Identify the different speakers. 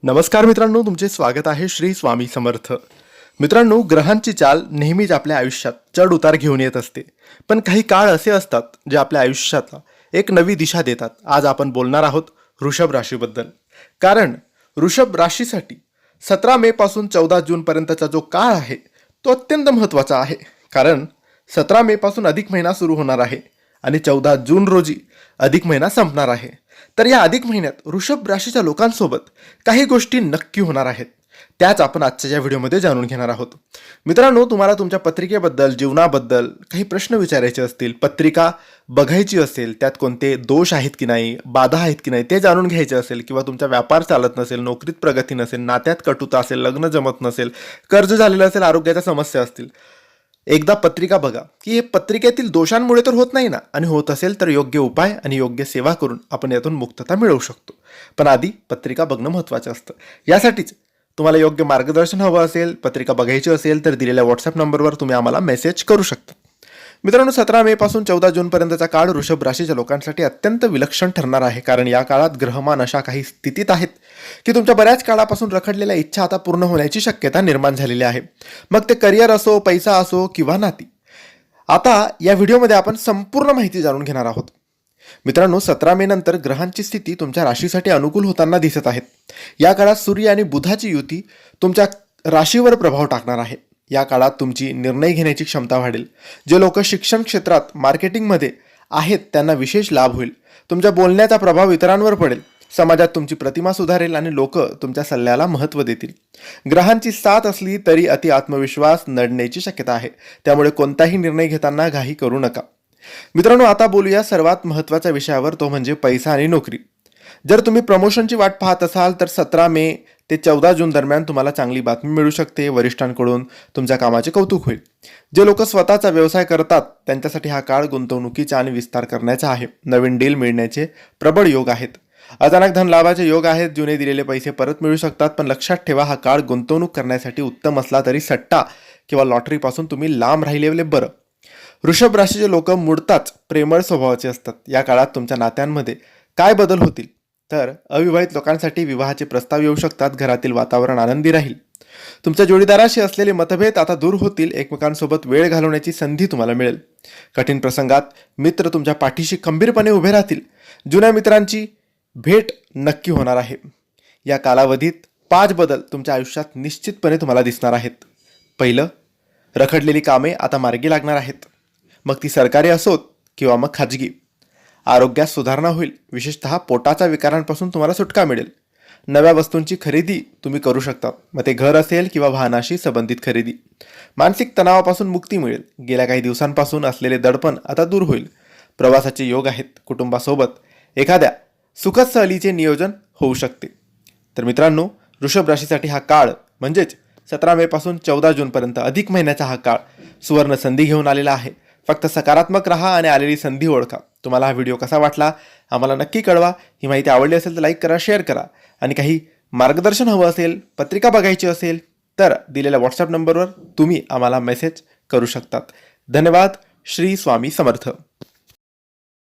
Speaker 1: नमस्कार मित्रांनो, तुमचे स्वागत आहे श्री स्वामी समर्थ. मित्रांनो, ग्रहांची चाल नेहमीच आपल्या आयुष्यात चढ उतार घेऊन येत असते. पण काही काळ असे असतात जे आपल्या आयुष्याला एक नवी दिशा देतात. आज आपण बोलणार आहोत वृषभ राशीबद्दल. कारण वृषभ राशीसाठी 17 मे पासून 14 जून पर्यंतचा जो काळ आहे तो अत्यंत महत्त्वाचा आहे. कारण 17 मे पासून अधिक महिना सुरू होणार आहे आणि 14 जून रोजी अधिक महिना संपणार आहे. तर या अधिक महिन्यात वृषभ राशीच्या लोकांसोबत काही गोष्टी नक्की होणार आहेत. त्याच आपण आजच्या या व्हिडिओमध्ये जाणून घेणार आहोत. मित्रांनो, तुम्हाला तुमच्या पत्रिकेबद्दल, जीवनाबद्दल काही प्रश्न विचारायचे असतील, पत्रिका बघायची असेल, त्यात कोणते दोष आहेत की नाही, बाधा आहेत की नाही ते जाणून घ्यायचे असेल, किंवा तुमचा व्यापार चालत नसेल, नोकरीत प्रगती नसेल, नात्यात कटुता असेल, लग्न जमत नसेल, कर्ज झालेलं असेल, आरोग्याच्या समस्या असतील, एकदा पत्रिका बघा की हे पत्रिकेतील दोषांमुळे तर होत नाही ना, आणि होत असेल तर योग्य उपाय आणि योग्य सेवा करून आपण यातून मुक्तता मिळवू शकतो. पण आधी पत्रिका बघणं महत्त्वाचं असतं. यासाठीच तुम्हाला योग्य मार्गदर्शन हवं असेल, पत्रिका बघायची असेल तर दिलेल्या व्हॉट्सअप नंबरवर तुम्ही आम्हाला मेसेज करू शकता. मित्रांनो, 17 मे पासून 14 जून पर्यंतचा काळ वृषभ राशीच्या लोकांसाठी अत्यंत विलक्षण ठरणार आहे. कारण या काळात ग्रहमान अशा काही स्थितीत आहेत की तुमच्या बऱ्याच काळापासून रखडलेल्या इच्छा आता पूर्ण होण्याची शक्यता निर्माण झालेली आहे. मग ते करिअर असो, पैसा असो किंवा नाती. आता या व्हिडिओमध्ये आपण संपूर्ण माहिती जाणून घेणार आहोत. मित्रांनो, 17 मे नंतर ग्रहांची स्थिती तुमच्या राशीसाठी अनुकूल होताना दिसत आहेत. या काळात सूर्य आणि बुधाची युती तुमच्या राशीवर प्रभाव टाकणार आहे. या काळात तुमची निर्णय घेण्याची क्षमता वाढेल. जे लोक शिक्षण क्षेत्रात, मार्केटिंगमध्ये आहेत त्यांना विशेष लाभ होईल. तुमच्या बोलण्याचा प्रभाव इतरांवर पडेल. समाजात तुमची प्रतिमा सुधारेल आणि लोक तुमच्या सल्ल्याला महत्त्व देतील. ग्रहांची साथ असली तरी अति आत्मविश्वास नडण्याची शक्यता आहे. त्यामुळे कोणताही निर्णय घेताना घाई करू नका. मित्रांनो, आता बोलूया सर्वात महत्त्वाच्या विषयावर, तो म्हणजे पैसा आणि नोकरी. जर तुम्ही प्रमोशनची वाट पाहत असाल तर 17 मे ते 14 जून दरम्यान तुम्हाला चांगली बातमी मिळू शकते. वरिष्ठांकडून तुमच्या कामाचे कौतुक होईल. जे लोक स्वतःचा व्यवसाय करतात त्यांच्यासाठी हा काळ गुंतवणुकीचा आणि विस्तार करण्याचा आहे. नवीन डील मिळण्याचे प्रबळ योग आहेत. अचानक धन लाभाचे योग आहेत. जुने दिलेले पैसे परत मिळू शकतात. पण लक्षात ठेवा, हा काळ गुंतवणूक करण्यासाठी उत्तम असला तरी सट्टा किंवा लॉटरीपासून तुम्ही लांब राहिलेले बरं. वृषभ राशीचे लोक मुळताच प्रेमळ स्वभावाचे असतात. या काळात तुमच्या नात्यांमध्ये काय बदल होतील तर अविवाहित लोकांसाठी विवाहाचे प्रस्ताव येऊ शकतात. घरातील वातावरण आनंदी राहील. तुमच्या जोडीदाराशी असलेले मतभेद आता दूर होतील. एकमेकांसोबत वेळ घालवण्याची संधी तुम्हाला मिळेल. कठीण प्रसंगात मित्र तुमच्या पाठीशी खंबीरपणे उभे राहतील. जुन्या मित्रांची भेट नक्की होणार आहे. या कालावधीत 5 बदल तुमच्या आयुष्यात निश्चितपणे तुम्हाला दिसणार आहेत. पहिलं, रखडलेली कामे आता मार्गी लागणार आहेत. मग ती सरकारी असोत किंवा मग खाजगी. आरोग्यात सुधारणा होईल. विशेषतः पोटाच्या विकारांपासून तुम्हाला सुटका मिळेल. नव्या वस्तूंची खरेदी तुम्ही करू शकता. मग ते घर असेल किंवा वाहनाशी संबंधित खरेदी. मानसिक तणावापासून मुक्ती मिळेल. गेल्या काही दिवसांपासून असलेले दडपण आता दूर होईल. प्रवासाचे योग आहेत. कुटुंबासोबत एखाद्या सुखद सहलीचे नियोजन होऊ शकते. तर मित्रांनो, वृषभ राशीसाठी हा काळ म्हणजेच 17 मे पासून 14 जूनपर्यंत अधिक महिन्याचा हा काळ सुवर्ण संधी घेऊन आलेला आहे. फक्त सकारात्मक राहा आणि आलेली संधी ओळखा. तुम्हाला हा व्हिडिओ कसा वाटला आम्हाला नक्की कळवा. ही माहिती आवडली असेल तर लाईक करा, शेअर करा. आणि काही मार्गदर्शन हवं असेल, पत्रिका बघायची असेल तर दिलेल्या व्हॉट्सअप नंबरवर तुम्ही आम्हाला मेसेज करू शकतात. धन्यवाद. श्री स्वामी समर्थ.